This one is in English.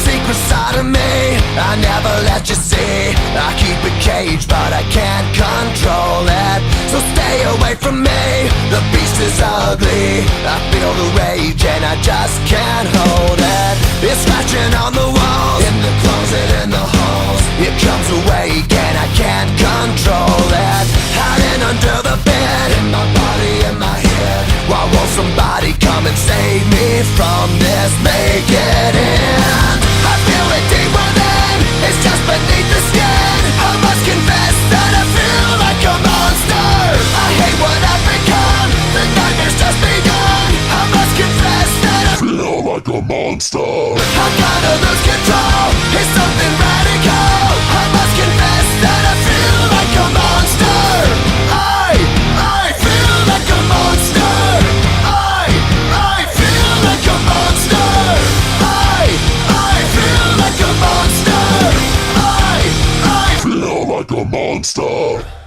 secret side of me I never let you see. I keep it caged but I can't control it. So stay away from me, the beast is ugly. I feel the rage and I just can't hold it. It's scratching on the walls, in the closet, in the halls. It comes awake and I can't control it. Hiding under the bed, in my body, in my head. Why won't somebody come and save me from this? Make it end. I feel it deep within, it's just beneath the skin. I must confess that I feel like a monster. I hate what I've become, the nightmare's just begun. I must confess that I feel like a monster. I gotta lose control, it's something radical. I must confess that I feel like a monster. I feel like a monster. I feel like a monster. I feel like a monster. I feel like a monster.